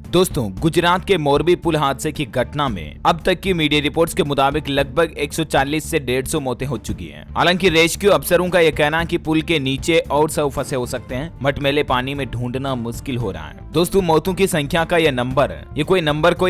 दोस्तों, गुजरात के मोरबी पुल हादसे की घटना में अब तक की मीडिया रिपोर्ट्स के मुताबिक लगभग 140 से 150 मौतें हो चुकी हैं। हालांकि रेस्क्यू अफसरों का यह कहना है कि पुल के नीचे और 100 फंसे हो सकते हैं। मटमैले पानी में ढूंढना मुश्किल हो रहा है। दोस्तों, मौतों की संख्या का यह नंबर ये कोई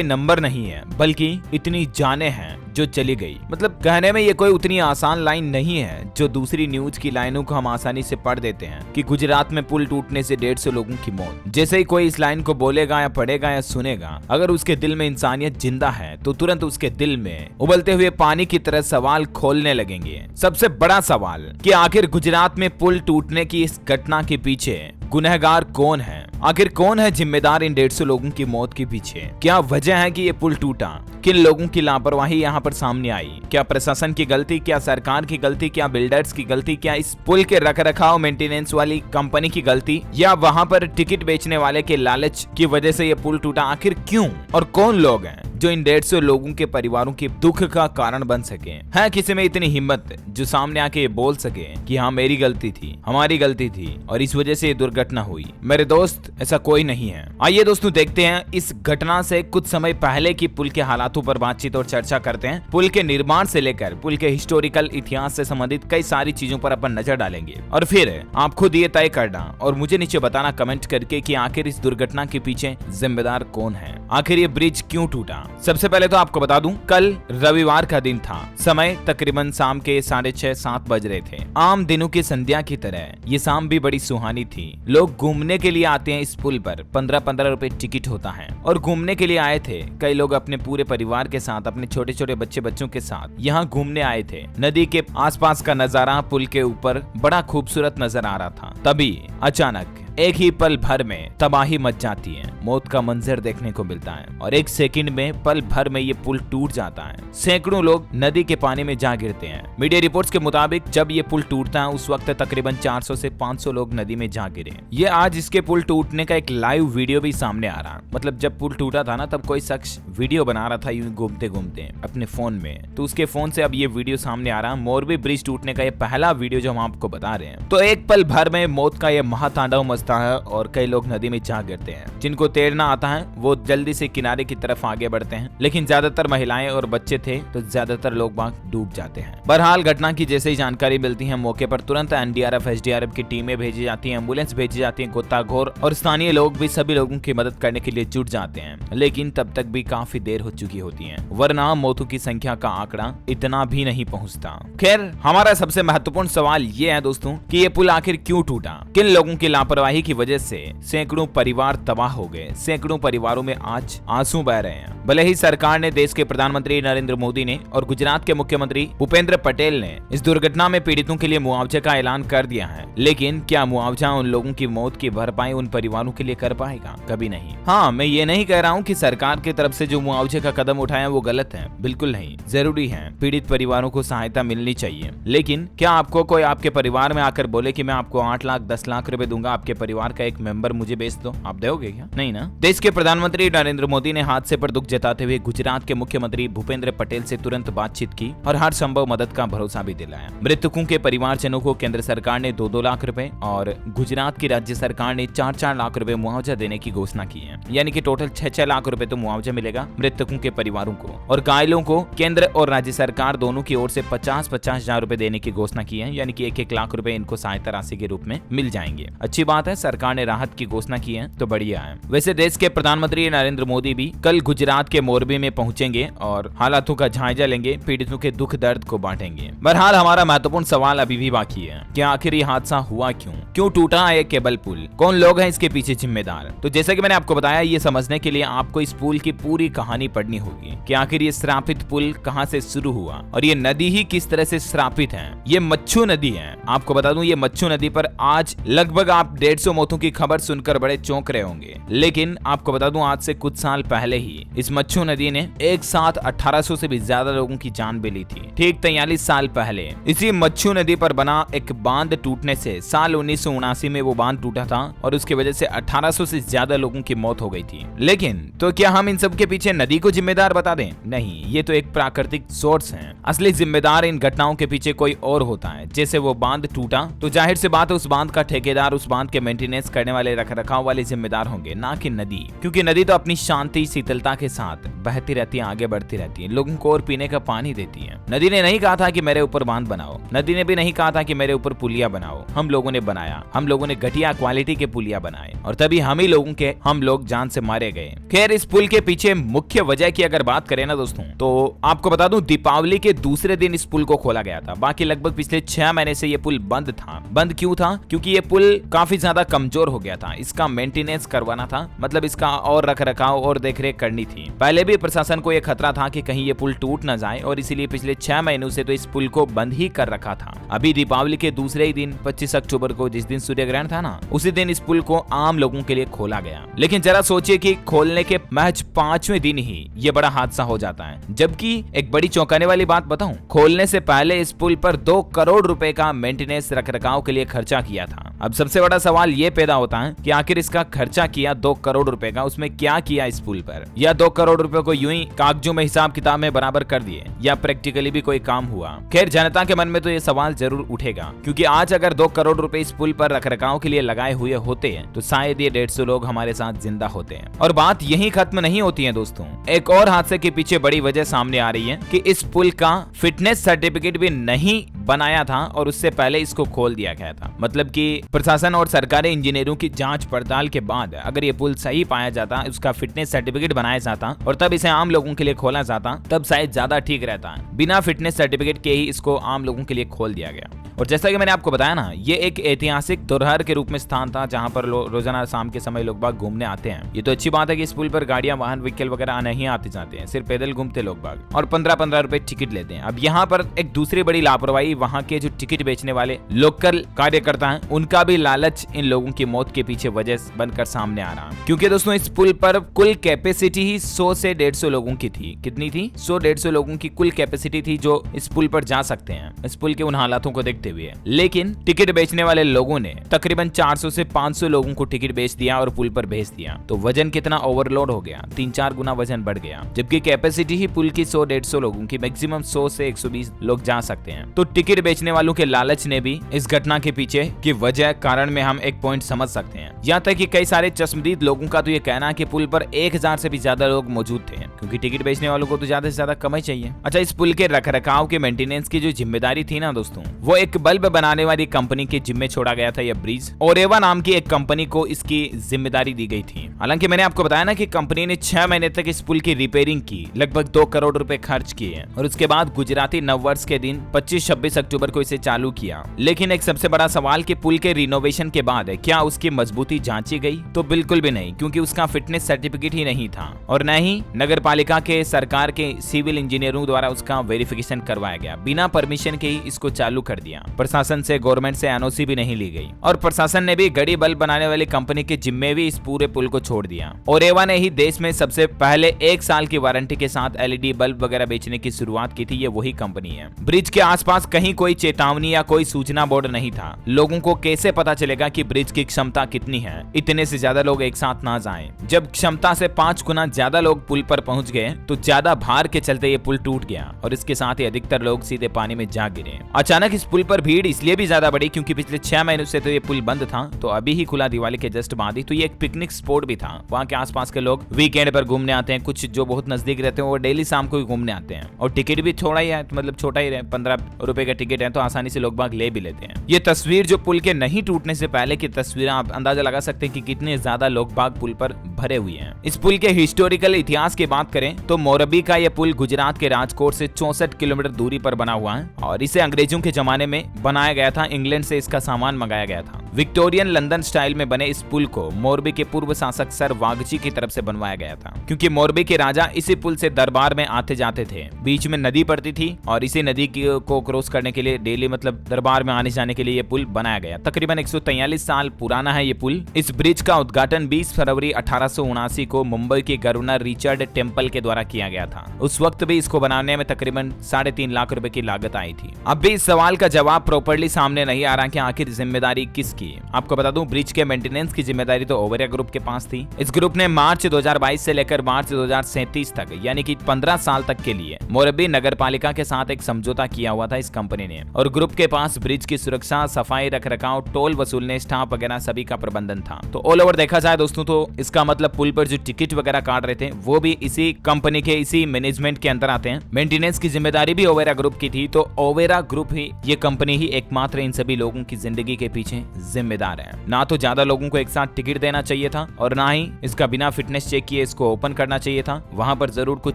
नंबर नहीं है, बल्कि इतनी जानें हैं जो चली गई। मतलब कहने में ये कोई उतनी आसान लाइन नहीं है जो दूसरी न्यूज की लाइनों को हम आसानी से पढ़ देते हैं कि गुजरात में पुल टूटने से 150 लोगों की मौत। जैसे ही कोई इस लाइन को बोलेगा या पढ़ेगा या सुनेगा, अगर उसके दिल में इंसानियत जिंदा है तो तुरंत उसके दिल में उबलते हुए पानी की तरह सवाल खोलने लगेंगे। सबसे बड़ा सवाल कि आखिर गुजरात में पुल टूटने की इस घटना के पीछे गुनहगार कौन है? आखिर कौन है जिम्मेदार इन 150 लोगों की मौत के पीछे? क्या वजह है कि ये पुल टूटा? किन लोगों की लापरवाही यहाँ पर सामने आई? क्या प्रशासन की गलती, क्या सरकार की गलती, क्या बिल्डर्स की गलती, क्या इस पुल के रखरखाव मेंटेनेंस वाली कंपनी की गलती, या वहाँ पर टिकट बेचने वाले के लालच की वजह से ये पुल टूटा? आखिर क्यों और कौन लोग हैं जो इन 150 लोगों के परिवारों के दुख का कारण बन सके? है किसी में इतनी हिम्मत जो सामने आके ये बोल सके कि हाँ, मेरी गलती थी, हमारी गलती थी और इस वजह से ये दुर्घटना हुई? मेरे दोस्त, ऐसा कोई नहीं है। आइए दोस्तों, देखते हैं इस घटना से कुछ समय पहले की पुल के हालातों पर बातचीत और चर्चा करते हैं। पुल के निर्माण से लेकर पुल के हिस्टोरिकल इतिहास से संबंधित कई सारी चीजों पर अपन नजर डालेंगे और फिर आप खुद ये तय करना और मुझे नीचे बताना कमेंट करके कि आखिर इस दुर्घटना के पीछे जिम्मेदार कौन है, आखिर ये ब्रिज क्यों टूटा। सबसे पहले तो आपको बता दूं, कल रविवार का दिन था। समय तकरीबन शाम के 6:30-7 बज रहे थे। आम दिनों की संध्या की तरह ये शाम भी बड़ी सुहानी थी। लोग घूमने के लिए आते हैं। इस पुल पर 15-15 रुपए टिकट होता है और घूमने के लिए आए थे। कई लोग अपने पूरे परिवार के साथ, अपने छोटे छोटे बच्चों के साथ यहाँ घूमने आए थे। नदी के आसपास का नजारा पुल के ऊपर बड़ा खूबसूरत नजर आ रहा था। तभी अचानक एक ही पल भर में तबाही मच जाती है। मौत का मंजर देखने को मिलता है और एक सेकंड में, पल भर में ये पुल टूट जाता है। सैकड़ों लोग नदी के पानी में जा गिरते हैं। मीडिया रिपोर्ट्स के मुताबिक जब ये पुल टूटता है उस वक्त तकरीबन 400 से 500 लोग नदी में जा गिरे। ये आज इसके पुल टूटने का एक लाइव वीडियो भी सामने आ रहा। मतलब जब पुल टूटा था ना, तब कोई शख्स वीडियो बना रहा था यूं घूमते घूमते अपने फोन में, तो उसके फोन से अब ये वीडियो सामने आ रहा। मोरबी ब्रिज टूटने का ये पहला वीडियो जो हम आपको बता रहे हैं। तो एक पल भर में मौत का ये महातांडव मचता है और कई लोग नदी में जा गिरते हैं। जिनको तैरना आता है वो जल्दी से किनारे की तरफ आगे बढ़ते हैं, लेकिन ज्यादातर महिलाएं और बच्चे थे तो ज्यादातर लोग वहां डूब जाते हैं। बहरहाल घटना की जैसे ही जानकारी मिलती है, मौके पर तुरंत एनडीआरएफ, एसडीआरएफ की टीमें भेजी जाती हैं, एम्बुलेंस भेजी जाती है, गोताखोर और स्थानीय लोग भी सभी लोगों की मदद करने के लिए जुट जाते हैं। लेकिन तब तक भी काफी देर हो चुकी होती है, वरना मौतों की संख्या का आंकड़ा इतना भी नहीं पहुंचता। खैर, हमारा सबसे महत्वपूर्ण सवाल ये है दोस्तों कि ये पुल आखिर क्यों टूटा? किन लोगों की लापरवाही की वजह से सैकड़ों परिवार तबाह हो गए? सैकड़ों परिवारों में आज आंसू बह रहे हैं। भले ही सरकार ने, देश के प्रधानमंत्री नरेंद्र मोदी ने और गुजरात के मुख्यमंत्री भूपेंद्र पटेल ने इस दुर्घटना में पीड़ितों के लिए मुआवजे का ऐलान कर दिया है, लेकिन क्या मुआवजा उन लोगों की मौत की भरपाई उन परिवारों के लिए कर पाएगा? कभी नहीं। हाँ, मैं ये नहीं कह रहा हूँ कि सरकार की तरफ से जो मुआवजे का कदम उठाया वो गलत है, बिल्कुल नहीं। जरूरी है, पीड़ित परिवारों को सहायता मिलनी चाहिए, लेकिन क्या आपको कोई आपके परिवार में आकर बोले कि मैं आपको 8 लाख 10 लाख रुपए दूंगा, आपके परिवार का एक मेंबर मुझे बेच दो, आप दोगे क्या? नहीं ना। देश के प्रधानमंत्री नरेंद्र मोदी ने हादसे पर दुख जताते हुए गुजरात के मुख्यमंत्री भूपेंद्र पटेल से तुरंत बातचीत की और हर संभव मदद का भरोसा भी दिलाया। मृतकों के परिवारजनों को केंद्र सरकार ने 2-2 लाख रुपए और गुजरात की राज्य सरकार ने 4-4 लाख रुपए मुआवजा देने की घोषणा की है। यानी कि टोटल 6-6 लाख रुपए तो मुआवजा मिलेगा मृतकों के परिवारों को, और घायलों को केंद्र और राज्य सरकार दोनों की ओर से 50-50 हजार रुपए देने की घोषणा की है। यानी कि 1-1 लाख रुपए इनको सहायता राशि के रूप में मिल जाएंगे। अच्छी बात है, सरकार ने राहत की घोषणा की है तो बढ़िया है। वैसे देश के प्रधानमंत्री नरेंद्र मोदी भी कल गुजरात के मोरबी में पहुंचेंगे और हालातों का जायजा लेंगे, पीड़ितों के दुख दर्द को बांटेंगे। बहरहाल हमारा महत्वपूर्ण सवाल अभी भी बाकी है कि आखिर ये हादसा हुआ क्यों टूटा है केबल पुल? कौन लोग हैं इसके पीछे जिम्मेदार? तो जैसा कि मैंने आपको बताया, ये समझने के लिए आपको इस पुल की पूरी कहानी पढ़नी होगी कि आखिर ये श्रापित पुल कहां से शुरू हुआ और ये नदी ही किस तरह से श्रापित है। ये मच्छू नदी है। आपको बता दूं, ये मच्छू नदी पर आज लगभग आप 150 मौतों की खबर सुनकर बड़े चौंक रहे होंगे, लेकिन आपको बता दूं, आज से कुछ साल पहले ही इस मच्छू नदी ने एक साथ 1800 से भी ज्यादा लोगों की जान भी ली थी। ठीक 43 साल पहले इसी मच्छू नदी पर बना एक बांध टूटने से साल 1979 में वो बांध टूटा था और उसकी वजह से 1800 से ज्यादा लोगों की मौत हो गई थी। लेकिन तो क्या हम इन सब के पीछे नदी को जिम्मेदार बता दें? नहीं, ये तो एक प्राकृतिक सोर्स है। असली जिम्मेदार इन घटनाओं के पीछे कोई और होता है। जैसे वो बांध टूटा तो जाहिर सी बात है उस बांध का ठेकेदार, उस बांध के मेंटेनेंस करने वाले, रखरखाव वाले जिम्मेदार होंगे, ना कि नदी, क्योंकि नदी तो अपनी शांति शीतलता के साथ बहती रहती है, आगे बढ़ती रहती है, लोगों को और पीने का पानी देती है। नदी ने नहीं कहा था कि मेरे ऊपर बांध बनाओ, नदी ने भी नहीं कहा था कि मेरे ऊपर पुलिया बनाओ। हम लोगों ने बनाया, हम लोगों ने घटिया क्वालिटी के पुलिया बनाए और तभी हम लोग जान से मारे गए। खैर, इस पुल के पीछे मुख्य वजह की अगर बात करें ना दोस्तों, तो आपको बता दूं दीपावली के दूसरे दिन इस पुल को खोला गया था। बाकी लगभग पिछले 6 महीने से ये पुल बंद था। बंद क्यों था? क्योंकि ये पुल काफी ज्यादा कमजोर हो गया था, इसका मेंटेनेंस करवाना था, मतलब इसका और रखरखाव और देखरेख करनी थी। पहले भी प्रशासन को यह खतरा था कि कहीं ये पुल टूट न जाए और इसीलिए पिछले 6 महीनों से तो इस पुल को बंद ही कर रखा था। अभी दीपावली के दूसरे ही दिन 25 अक्टूबर को, जिस दिन सूर्य ग्रहण था ना, उसी दिन इस पुल को आम लोगों के लिए खोला गया। लेकिन जरा सोचिए कि खोलने के महज 5वें दिन ही ये बड़ा हादसा हो जाता है। जबकि एक बड़ी चौंकाने वाली बात बताऊं, खोलने से पहले इस पुल पर 2 करोड़ रुपए का मेंटेनेंस रखरखाव के लिए खर्चा किया था। अब सबसे बड़ा सवाल ये पैदा होता है कि आखिर इसका खर्चा किया 2 करोड़ रुपए का, उसमें क्या किया इस पुल पर? या 2 करोड़ रुपए को यूं ही कागजों में हिसाब किताब में बराबर कर दिए, या प्रैक्टिकली भी कोई काम हुआ? खैर, जनता के मन में तो ये सवाल जरूर उठेगा, क्योंकि आज अगर 2 करोड़ रुपए इस पुल पर रखरखाव के लिए लगाए हुए होते हैं तो शायद ये 150 लोग हमारे साथ जिंदा होते हैं। और बात यही खत्म नहीं होती है दोस्तों, एक और हादसे के पीछे बड़ी वजह सामने आ रही है कि इस पुल का फिटनेस सर्टिफिकेट भी नहीं बनाया था और उससे पहले इसको खोल दिया गया था। मतलब कि प्रशासन और सरकारी इंजीनियरों की जांच पड़ताल के बाद अगर ये पुल सही पाया जाता, उसका फिटनेस सर्टिफिकेट बनाया जाता और तब इसे आम लोगों के लिए खोला जाता, तब शायद ज्यादा ठीक रहता। बिना फिटनेस सर्टिफिकेट के ही इसको आम लोगों के लिए खोल दिया गया। और जैसा कि मैंने आपको बताया ना, ये एक ऐतिहासिक धरोहर के रूप में स्थान था जहां पर रोजाना शाम के समय लोग बाग घूमने आते हैं। ये तो अच्छी बात है कि इस पुल पर गाड़ियां, वाहन, व्हीकल वगैरह नहीं आते जाते हैं, सिर्फ पैदल घूमते लोग बाग और 15-15 रुपए टिकट लेते हैं। अब यहाँ पर एक दूसरी बड़ी लापरवाही, वहाँ के जो टिकट बेचने वाले लोकल कार्यकर्ता हैं, उनका भी लालच इन लोगों की मौत के पीछे वजह बनकर सामने आ रहा है। क्योंकि दोस्तों, इस पुल पर कुल कैपेसिटी ही 100 से 150 लोगों की थी। कितनी थी? 100-150 लोगों की कुल कैपेसिटी थी जो इस पुल पर जा सकते हैं, इस पुल के उन हालातों को देखते हुए। लेकिन टिकट बेचने वाले लोगों ने तकरीबन 400 से 500 लोगों को टिकट बेच दिया और पुल पर भेज दिया। तो वजन कितना ओवरलोड हो गया, 3-4 गुना वजन बढ़ गया, जबकि कैपेसिटी ही पुल की 100-150 लोगों की, मैक्सिमम 100 से 120 लोग जा सकते हैं। तो टिकट बेचने वालों के लालच ने भी इस घटना के पीछे की वजह, कारण में हम एक पॉइंट समझ सकते हैं। यहाँ तक कि कई सारे चश्मदीद लोगों का तो ये कहना है कि पुल पर 1000 से भी ज्यादा लोग मौजूद थे, क्योंकि टिकट बेचने वालों को तो ज्यादा से ज्यादा कमाई चाहिए। अच्छा, इस पुल के रखरखाव के मेंटेनेंस की जो जिम्मेदारी थी ना दोस्तों, वो एक बल्ब बनाने वाली कंपनी के जिम्मे छोड़ा गया था। यह ब्रिज ओरेवा नाम की एक कंपनी को इसकी जिम्मेदारी दी गई थी। हालांकि मैंने आपको बताया ना कि कंपनी ने 6 महीने तक इस पुल की रिपेयरिंग की, लगभग 2 करोड़ रुपए खर्च किए और उसके बाद गुजराती नववर्ष के दिन 25-26 अक्टूबर को इसे चालू किया। लेकिन एक सबसे बड़ा सवाल कि पुल के रिनोवेशन के बाद क्या उसकी मजबूती जांची गई? तो बिल्कुल भी नहीं, क्योंकि उसका फिटनेस सर्टिफिकेट ही नहीं था और न ही नगर पालिका के, सरकार के सिविल इंजीनियरों द्वारा उसका वेरिफिकेशन करवाया गया। बिना परमिशन के ही इसको चालू कर दिया। प्रशासन से, गवर्नमेंट से एनओसी भी नहीं ली गई और प्रशासन ने भी घड़ी बल्ब बनाने वाली कंपनी के जिम्मे भी इस पूरे पुल को छोड़ दिया। ओरेवा ने ही देश में सबसे पहले 1 साल की वारंटी के साथ एलईडी बल्ब वगैरह बेचने की शुरुआत की थी। ये वही कंपनी है। ब्रिज के आसपास कहीं कोई चेतावनी या कोई सूचना बोर्ड नहीं था। लोगों को कैसे पता चलेगा कि ब्रिज की क्षमता कितनी है? इतने से ज्यादा लोग एक साथ ना जाएं। जब क्षमता से 5 गुना ज्यादा लोग पुल पर पहुंच गए तो ज्यादा भार के चलते ये पुल टूट गया और इसके साथ ही अधिकतर लोग सीधे पानी में जा गिरे। अचानक इस पुल पर भीड़ इसलिए भी ज्यादा बढ़ी क्योंकि पिछले 6 महीनों से तो ये पुल बंद था, तो अभी ही खुला दिवाली के जस्ट बाद ही। तो ये एक पिकनिक स्पॉट भी था। वहाँ के आसपास के लोग वीकेंड पर घूमने आते हैं, कुछ जो बहुत नजदीक रहते हैं वो डेली शाम को ही घूमने आते हैं और टिकट भी थोड़ा ही है, मतलब छोटा ही है, 15 रुपए का टिकट है, तो आसानी से लोग बाग ले भी लेते हैं। ये तस्वीर जो पुल के नहीं टूटने से पहले की तस्वीर, आप अंदाजा लगा सकते हैं कि कितने ज्यादा लोग बाग पुल पर भरे हुए हैं। इस पुल के हिस्टोरिकल इतिहास की बात करें तो मोरबी का यह पुल गुजरात के राजकोट से 64 किलोमीटर दूरी पर बना हुआ है और इसे अंग्रेजों के जमाने में बनाया गया था। इंग्लैंड से इसका सामान मंगाया गया था। विक्टोरियन लंदन स्टाइल में बने इस पुल को मोरबी के पूर्व शासक सर वाघजी की तरफ से बनवाया गया था, क्योंकि मोरबी के राजा इसी पुल से दरबार में आते जाते थे। बीच में नदी पड़ती थी और इसी नदी को क्रॉस करने के लिए डेली, मतलब दरबार में आने जाने के लिए ये पुल बनाया गया। तकरीबन 143 साल पुराना है ये पुल। इस ब्रिज का उद्घाटन 20 फरवरी 1879 को मुंबई के गवर्नर रिचर्ड टेम्पल के द्वारा किया गया था। उस वक्त भी इसको बनाने में तकरीबन 3.5 लाख रुपए की लागत आई थी। अब भी इस सवाल का जवाब प्रॉपर्ली सामने नहीं आ रहा कि आखिर जिम्मेदारी किसकी। आपको बता दूं, ब्रिज के मेंटेनेंस की जिम्मेदारी तो ओवरिया ग्रुप के पास थी। इस ग्रुप ने मार्च 2022 से लेकर मार्च 2037 तक, यानी कि 15 साल तक के लिए मोरबी नगर पालिका के साथ एक समझौता किया हुआ था इस कंपनी ने और ग्रुप के पास ब्रिज की सुरक्षा, सफाई, रखरखाव, टोल वसूलने, स्टाफ वगैरह सभी का प्रबंधन था। तो ऑल ओवर देखा जाए दोस्तों तो इसका मतलब पुल पर जो टिकट वगैरह काट रहे थे वो भी इसी कंपनी के इसी मैनेजमेंट के अंदर आते हैं। मेंटेनेंस की जिम्मेदारी भी ओवेरा ग्रुप की थी। तो ओवेरा ग्रुप ही, ये कंपनी ही एकमात्र इन सभी लोगों की जिंदगी के पीछे जिम्मेदार है। ना तो ज्यादा लोगों को एक साथ टिकट देना चाहिए था और ना ही इसका बिना फिटनेस चेक किए इसको ओपन करना चाहिए था। वहां पर जरूर कुछ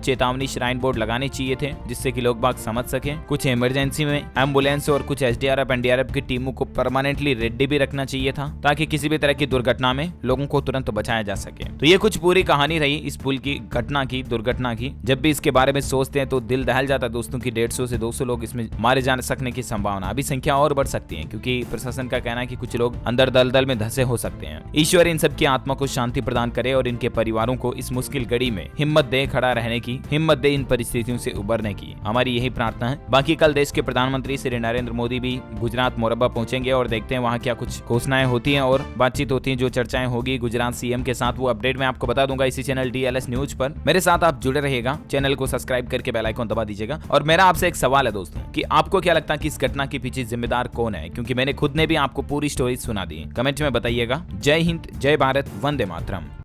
चेतावनी श्राइन बोर्ड लगाने चाहिए थे जिससे कि लोग बाग समझ सके। कुछ इमरजेंसी में एम्बुलेंस और कुछ एसडीआरएफ एनडीआरएफ की टीमों को परमानेंटली रेडी भी रखना चाहिए था ताकि किसी भी तरह की दुर्घटना में लोगों को तुरंत बचाया जा सके। तो ये कुछ पूरी कहानी रही इस पुल की घटना की, दुर्घटना की। जब भी इसके बारे में सोचते हैं तो दिल दहल जाता है दोस्तों की 150 से 200 लोग इसमें मारे जा सकने की संभावना, अभी संख्या और बढ़ सकती है क्योंकि प्रशासन का कहना है कि कुछ लोग अंदर दलदल में धंसे हो सकते हैं। ईश्वर इन सब की आत्मा को शांति प्रदान करे और इनके परिवारों को इस मुश्किल घड़ी में हिम्मत दे, खड़ा रहने की हिम्मत दे, इन परिस्थितियों से उबरने की हमारी यही प्रार्थना है। बाकी कल देश के प्रधानमंत्री श्री नरेंद्र मोदी भी गुजरात मोरबा पहुंचेंगे और देखते हैं वहां क्या कुछ घोषणाएं होती हैं और बातचीत होती है, जो चर्चाएं होगी गुजरात सीएम के साथ वो अपडेट मैं आपको बता दूंगा इसी चैनल डीएलएस न्यूज पर। मेरे साथ आप जुड़े रहिएगा, चैनल को सब्सक्राइब करके बेल आइकन दबा दीजिएगा। और मेरा आपसे एक सवाल है दोस्तों कि आपको क्या लगता है कि इस घटना के पीछे जिम्मेदार कौन है, क्योंकि मैंने खुद ने भी आपको पूरी स्टोरी सुना दी। कमेंट में बताइएगा। जय हिंद, जय भारत, वंदे मातरम।